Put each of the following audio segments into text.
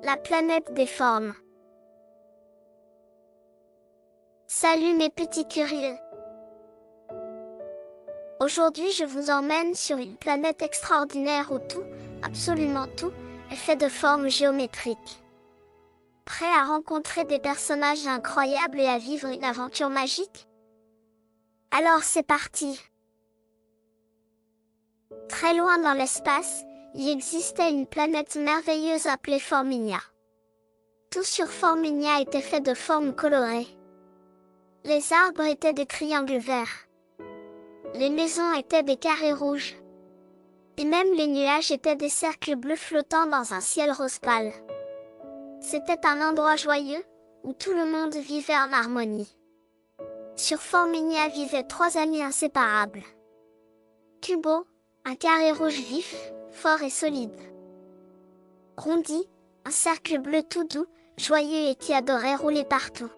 La planète des formes. Salut mes petits curieux. Aujourd'hui je vous emmène sur une planète extraordinaire où tout, absolument tout, est fait de formes géométriques. Prêt à rencontrer des personnages incroyables et à vivre une aventure magique? Alors c'est parti! Très loin dans l'espace, il existait une planète merveilleuse appelée Forminia. Tout sur Forminia était fait de formes colorées. Les arbres étaient des triangles verts. Les maisons étaient des carrés rouges. Et même les nuages étaient des cercles bleus flottant dans un ciel rose pâle. C'était un endroit joyeux, où tout le monde vivait en harmonie. Sur Forminia vivaient 3 amis inséparables. Kubo, un carré rouge vif, fort et solide. Rondi, un cercle bleu tout doux, joyeux et qui adorait rouler partout.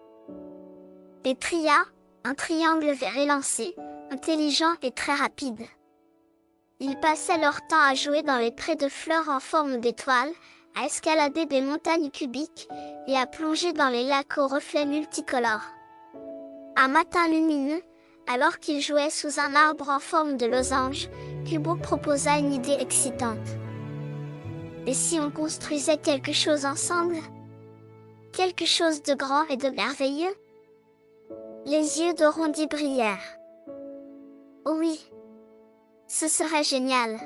Et Tria, un triangle vert élancé, intelligent et très rapide. Ils passaient leur temps à jouer dans les prés de fleurs en forme d'étoiles, à escalader des montagnes cubiques, et à plonger dans les lacs aux reflets multicolores. Un matin lumineux, alors qu'ils jouaient sous un arbre en forme de losange, Kubo proposa une idée excitante. Et si on construisait quelque chose ensemble? Quelque chose de grand et de merveilleux? Les yeux de Rondi brillèrent. Oh oui! Ce serait génial!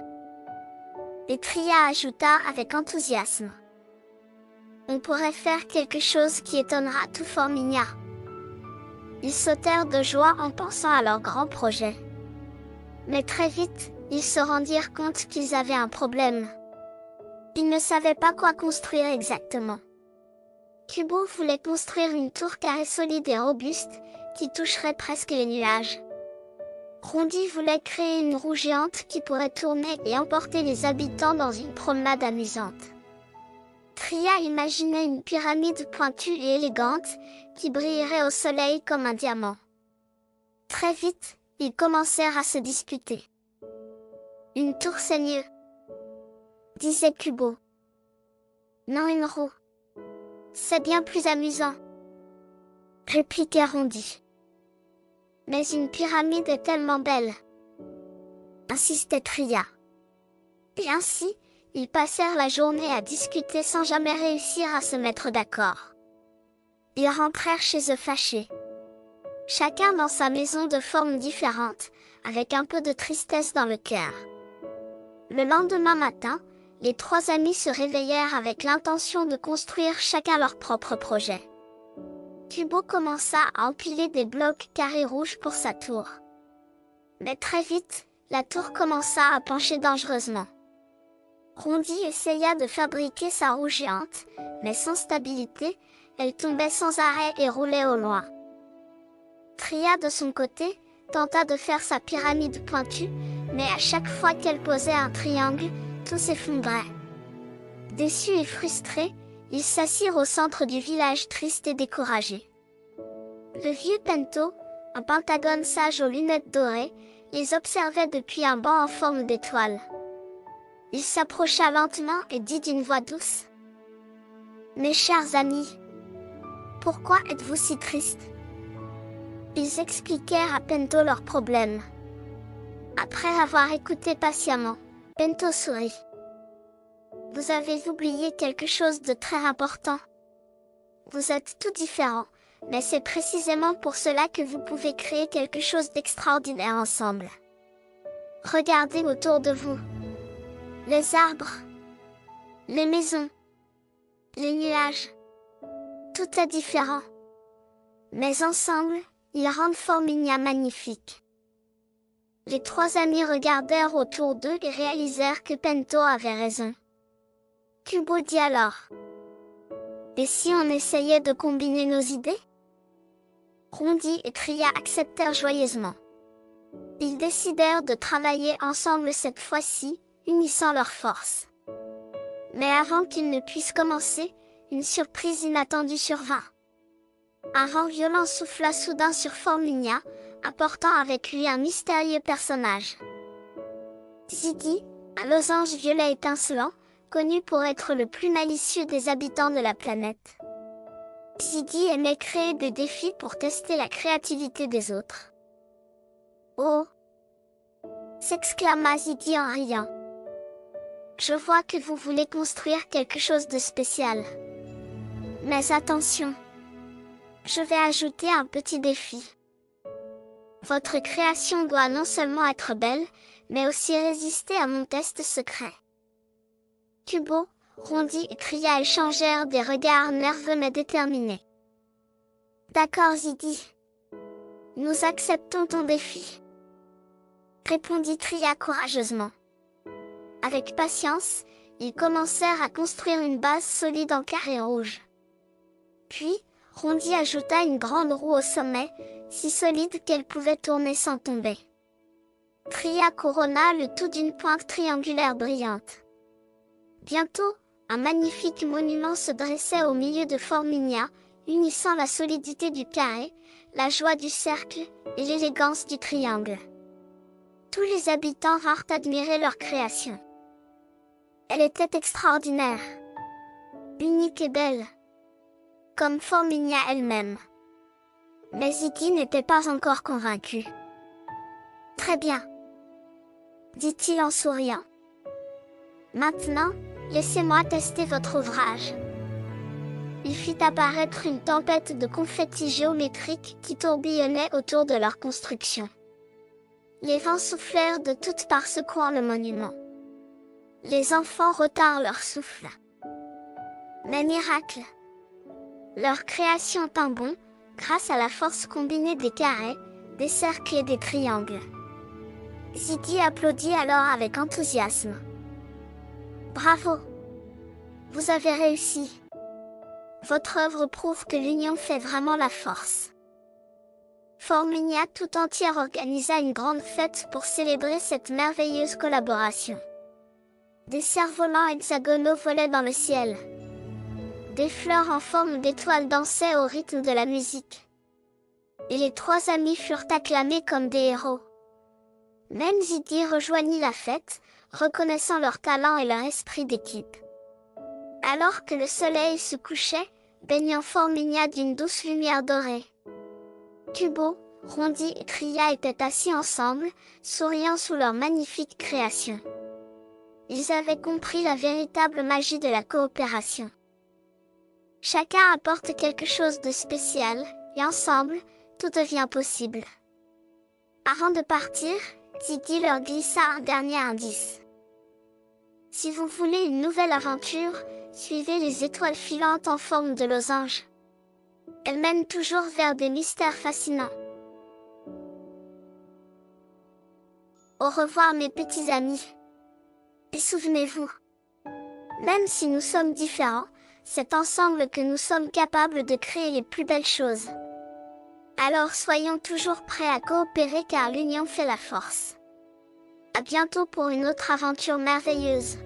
Et Tria ajouta avec enthousiasme. On pourrait faire quelque chose qui étonnera tout Forminia. Ils sautèrent de joie en pensant à leur grand projet. Mais très vite, ils se rendirent compte qu'ils avaient un problème. Ils ne savaient pas quoi construire exactement. Kubo voulait construire une tour carrée solide et robuste, qui toucherait presque les nuages. Rondi voulait créer une roue géante qui pourrait tourner et emporter les habitants dans une promenade amusante. Tria imaginait une pyramide pointue et élégante, qui brillerait au soleil comme un diamant. Très vite, ils commencèrent à se disputer. Une tour c'est mieux, disait Kubo. Non, une roue. C'est bien plus amusant, répliqua Rondi. Mais une pyramide est tellement belle, insistait Tria. Et ainsi, ils passèrent la journée à discuter sans jamais réussir à se mettre d'accord. Ils rentrèrent chez eux fâchés. Chacun dans sa maison de formes différentes, avec un peu de tristesse dans le cœur. Le lendemain matin, les 3 amis se réveillèrent avec l'intention de construire chacun leur propre projet. Kubo commença à empiler des blocs carrés rouges pour sa tour. Mais très vite, la tour commença à pencher dangereusement. Rondi essaya de fabriquer sa roue géante, mais sans stabilité, elle tombait sans arrêt et roulait au loin. Tria de son côté, tenta de faire sa pyramide pointue, mais à chaque fois qu'elle posait un triangle, tout s'effondrait. Déçus et frustrés, ils s'assirent au centre du village triste et découragé. Le vieux Pento, un pentagone sage aux lunettes dorées, les observait depuis un banc en forme d'étoile. Il s'approcha lentement et dit d'une voix douce. « Mes chers amis, pourquoi êtes-vous si tristes ?» Ils expliquèrent à Pento leurs problèmes. Après avoir écouté patiemment, Pento sourit. « Vous avez oublié quelque chose de très important. Vous êtes tous différents, mais c'est précisément pour cela que vous pouvez créer quelque chose d'extraordinaire ensemble. Regardez autour de vous. Les arbres, les maisons, les nuages. Tout est différent. Mais ensemble, ils rendent Forminia magnifique. » Les 3 amis regardèrent autour d'eux et réalisèrent que Pento avait raison. Kubo dit alors. « Et si on essayait de combiner nos idées ?» Rondi et Tria acceptèrent joyeusement. Ils décidèrent de travailler ensemble cette fois-ci, unissant leurs forces. Mais avant qu'ils ne puissent commencer, une surprise inattendue survint. Un vent violent souffla soudain sur Forminia, apportant avec lui un mystérieux personnage. Ziggy, un losange violet étincelant, connu pour être le plus malicieux des habitants de la planète. Ziggy aimait créer des défis pour tester la créativité des autres. Oh! S'exclama Ziggy en riant. Je vois que vous voulez construire quelque chose de spécial. Mais attention! Je vais ajouter un petit défi. Votre création doit non seulement être belle, mais aussi résister à mon test secret. Kubo, Rondi et Tria échangèrent des regards nerveux mais déterminés. D'accord Ziggy. Nous acceptons ton défi. Répondit Tria courageusement. Avec patience, ils commencèrent à construire une base solide en carré rouge. Puis, Rondi ajouta une grande roue au sommet, si solide qu'elle pouvait tourner sans tomber. Tria couronna le tout d'une pointe triangulaire brillante. Bientôt, un magnifique monument se dressait au milieu de Forminia, unissant la solidité du carré, la joie du cercle et l'élégance du triangle. Tous les habitants vinrent admirer leur création. Elle était extraordinaire, unique et belle, comme Forminia elle-même. Mais Ziggy n'était pas encore convaincu. Très bien, dit-il en souriant. Maintenant, laissez-moi tester votre ouvrage. Il fit apparaître une tempête de confettis géométriques qui tourbillonnait autour de leur construction. Les vents soufflèrent de toutes parts secouant le monument. Les enfants retinrent leur souffle. Mais miracle! Leur création tint bon, grâce à la force combinée des carrés, des cercles et des triangles. Ziggy applaudit alors avec enthousiasme. Bravo! Vous avez réussi. Votre œuvre prouve que l'union fait vraiment la force. Forminia tout entière organisa une grande fête pour célébrer cette merveilleuse collaboration. Des cerfs-volants hexagonaux volaient dans le ciel. Des fleurs en forme d'étoiles dansaient au rythme de la musique. Et les trois amis furent acclamés comme des héros. Même Ziggy rejoignit la fête, reconnaissant leur talent et leur esprit d'équipe. Alors que le soleil se couchait, baignant Forminia d'une douce lumière dorée. Kubo, Rondi et Tria étaient assis ensemble, souriant sous leur magnifique création. Ils avaient compris la véritable magie de la coopération. Chacun apporte quelque chose de spécial, et ensemble, tout devient possible. Avant de partir, Ziggy leur glissa un dernier indice. Si vous voulez une nouvelle aventure, suivez les étoiles filantes en forme de losange. Elles mènent toujours vers des mystères fascinants. Au revoir mes petits amis. Et souvenez-vous, même si nous sommes différents, c'est ensemble que nous sommes capables de créer les plus belles choses. Alors soyons toujours prêts à coopérer car l'union fait la force. À bientôt pour une autre aventure merveilleuse.